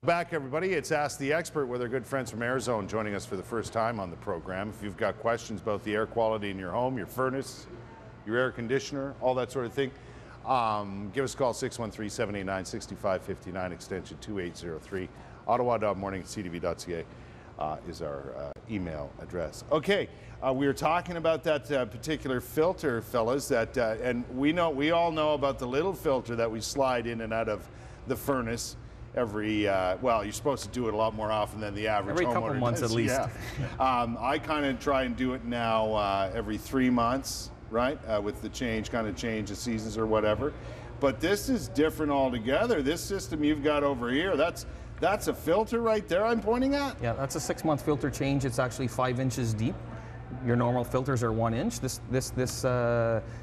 Back, everybody. It's Ask the Expert with our good friends from AirZone joining us for the first time on the program. If you've got questions about the air quality in your home, your furnace, your air conditioner, all that sort of thing, give us a call, 613-789-6559, extension 2803. Ottawa.morning@ctv.ca is our email address. Okay, we were talking about that particular filter, fellas, that, and we all know about the little filter that we slide in and out of the furnace every, well, you're supposed to do it a lot more often than the average every homeowner couple months does. at least. Yeah. I kind of try and do it now every 3 months, right? With the change of seasons or whatever. But this is different altogether. This system you've got over here, that's a filter right there I'm pointing at? Yeah, that's a 6-month filter change. It's actually 5 inches deep. Your normal filters are 1 inch. This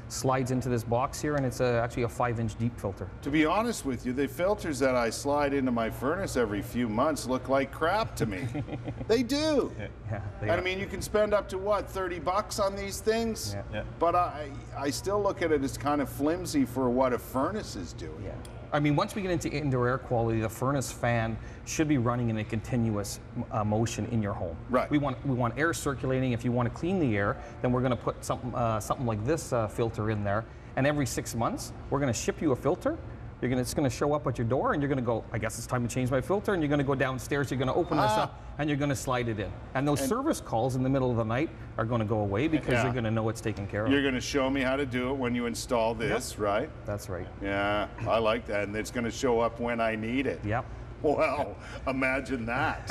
slides into this box here, and it's actually a 5-inch deep filter. To be honest with you, the filters that I slide into my furnace every few months look like crap to me. They do. Yeah, I mean, you can spend up to what, $30 on these things? Yeah. But I still look at it as kind of flimsy for what a furnace is doing. Yeah. I mean, once we get into indoor air quality, the furnace fan should be running in a continuous motion in your home. Right. We want air circulating. If you want to clean the air, then we're going to put something like this filter in there. And every 6 months, we're going to ship you a filter. It's going to show up at your door, and you're going to go, I guess it's time to change my filter, and you're going to go downstairs, you're going to open this up, and you're going to slide it in. And those service calls in the middle of the night are going to go away because you're going to know it's taken care of. You're going to show me how to do it when you install this, right? That's right. Yeah, I like that, and it's going to show up when I need it. Yep. Well, imagine that.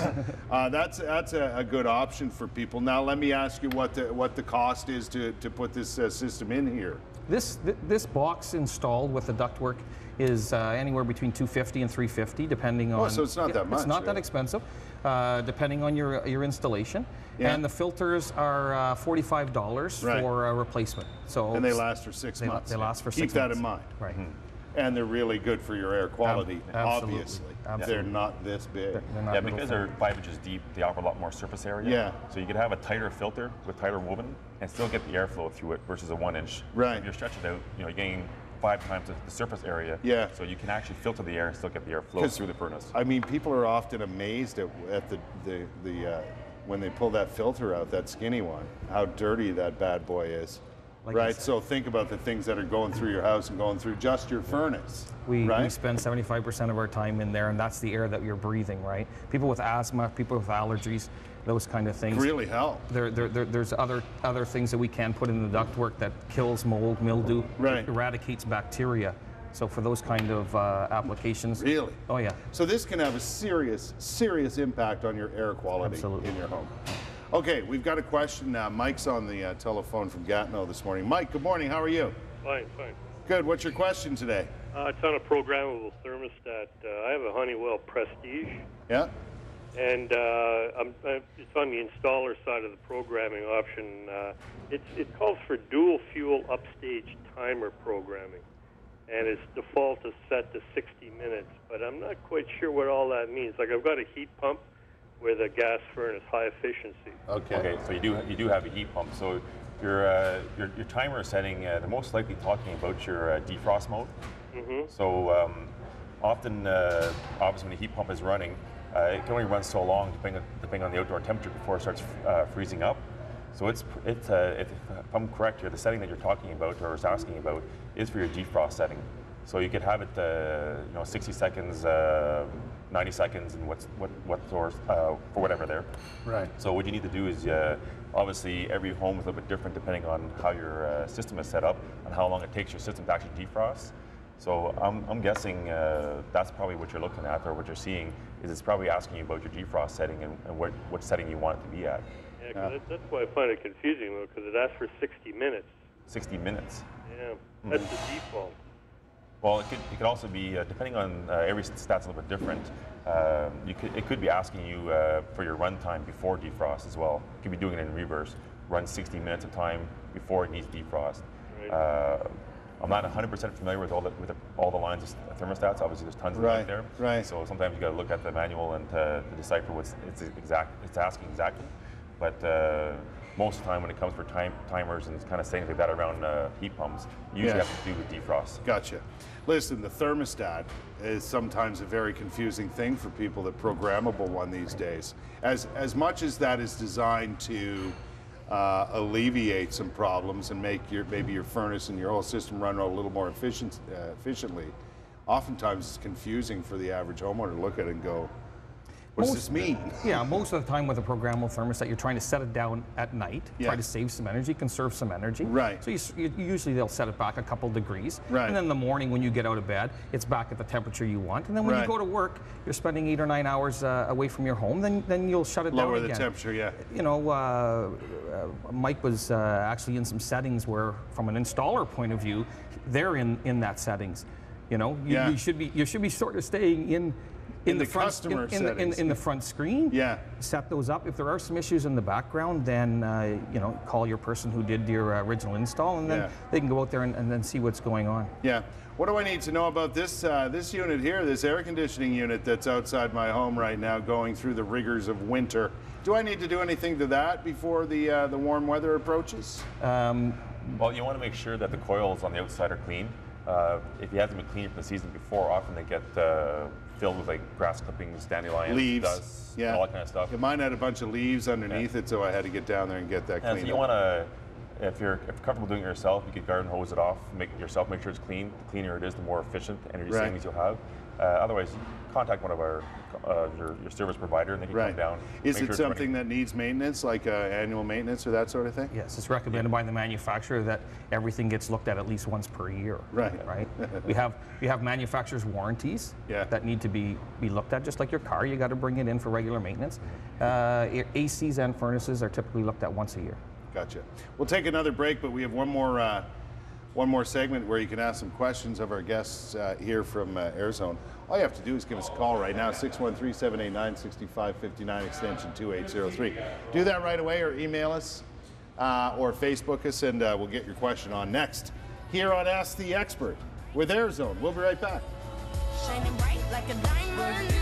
That's a good option for people. Now, let me ask you what the cost is to put this system in here. This box installed with the ductwork is anywhere between $250 and $350, depending on. Oh, so it's not that much. It's not that expensive, depending on your installation. Yeah. And the filters are $45 for a replacement. So and they last for 6 months. They last for 6 months. Keep that in mind. Right. And they're really good for your air quality, Absolutely. obviously. Absolutely. They're not this big. They're not because they're 5 inches deep, they offer a lot more surface area. Yeah. So you could have a tighter filter with tighter woven and still get the airflow through it versus a 1 inch. Right. If you're stretching it out, you're getting 5 times the surface area. Yeah. So you can actually filter the air and still get the airflow through the furnace. I mean, people are often amazed at the when they pull that filter out, that skinny one, how dirty that bad boy is. Right, so think about the things that are going through your house and going through just your furnace. We spend 75% of our time in there, and that's the air that you're breathing, right? People with asthma, people with allergies, those kind of things. Really help. There's other things that we can put in the ductwork that kills mold, mildew, eradicates bacteria. So for those kind of applications. Really? Oh yeah. So this can have a serious impact on your air quality in your home. Okay, we've got a question now. Mike's on the telephone from Gatineau this morning. Mike, good morning. How are you? Fine. Good. What's your question today? It's on a programmable thermostat. I have a Honeywell Prestige. Yeah. And it's on the installer side of the programming option. It calls for dual fuel upstage timer programming. And its default is set to 60 minutes. But I'm not quite sure what all that means. Like, I've got a heat pump with a gas furnace, high efficiency. Okay, so you do have a heat pump. So your timer setting, they're most likely talking about your defrost mode. Mm-hmm. So often, obviously, when the heat pump is running, it can only run so long depending on the outdoor temperature before it starts freezing up. So if I'm correct here, the setting that you're talking about or is asking about is for your defrost setting. So you could have it 60 seconds, 90 seconds, and what source for whatever there. Right. So what you need to do is obviously every home is a little bit different depending on how your system is set up and how long it takes your system to actually defrost. So I'm guessing that's probably what you're looking at or what you're seeing is it's probably asking you about your defrost setting and what setting you want it to be at. Yeah, that's why I find it confusing though, because it asks for 60 minutes. 60 minutes. Yeah, that's the default. Well, it could also be, depending on every stat's a little bit different, it could be asking you for your run time before defrost as well. You could be doing it in reverse, run 60 minutes of time before it needs defrost. Right. I'm not 100% familiar with all the lines of thermostats. Obviously, there's tons of them out there. Right. So sometimes you got to look at the manual and to decipher what it's asking exactly. But most of the time when it comes for timers and kind of things like that around heat pumps, you usually have to do with defrost. Gotcha. Listen, the thermostat is sometimes a very confusing thing for people, the programmable one these days. As much as that is designed to alleviate some problems and make maybe your furnace and your whole system run a little more efficiently, oftentimes it's confusing for the average homeowner to look at it and go, what does this mean? Yeah, most of the time with a programmable thermostat, you're trying to set it down at night, try to save some energy, conserve some energy. Right. So usually they'll set it back a couple degrees. Right. And then in the morning when you get out of bed, it's back at the temperature you want. And then when you go to work, you're spending 8 or 9 hours away from your home, then you'll shut it down again. Lower the temperature, yeah. You know, Mike was actually in some settings where, from an installer point of view, they're in that settings. You know, you should be sort of staying in the front, customer in the front screen. Yeah. Set those up. If there are some issues in the background, then you know, call your person who did your original install, and then they can go out there and then see what's going on. Yeah. What do I need to know about this this unit here, this air conditioning unit that's outside my home right now, going through the rigors of winter? Do I need to do anything to that before the warm weather approaches? Well, you want to make sure that the coils on the outside are clean. If you haven't been cleaned from the season before, often they get filled with like grass clippings, dandelions, leaves, dust, all that kind of stuff. Yeah, mine had a bunch of leaves underneath it, so I had to get down there and get that cleaned so you up. want to, if you're comfortable doing it yourself, you could garden hose it off, make sure it's clean. The cleaner it is, the more efficient energy savings you'll have. Otherwise, contact one of our your service provider, and they can come down. Is it something that needs maintenance, like annual maintenance or that sort of thing? Yes, it's recommended by the manufacturer that everything gets looked at least once per year. Right. We have manufacturers' warranties that need to be looked at, just like your car. You got to bring it in for regular maintenance. ACs and furnaces are typically looked at once a year. Gotcha. We'll take another break, but we have one more segment where you can ask some questions of our guests here from AirZone. All you have to do is give us a call right now, 613-789-6559, extension 2803. Do that right away, or email us or Facebook us, and we'll get your question on next here on Ask the Expert with AirZone. We'll be right back. Shining bright like a diamond.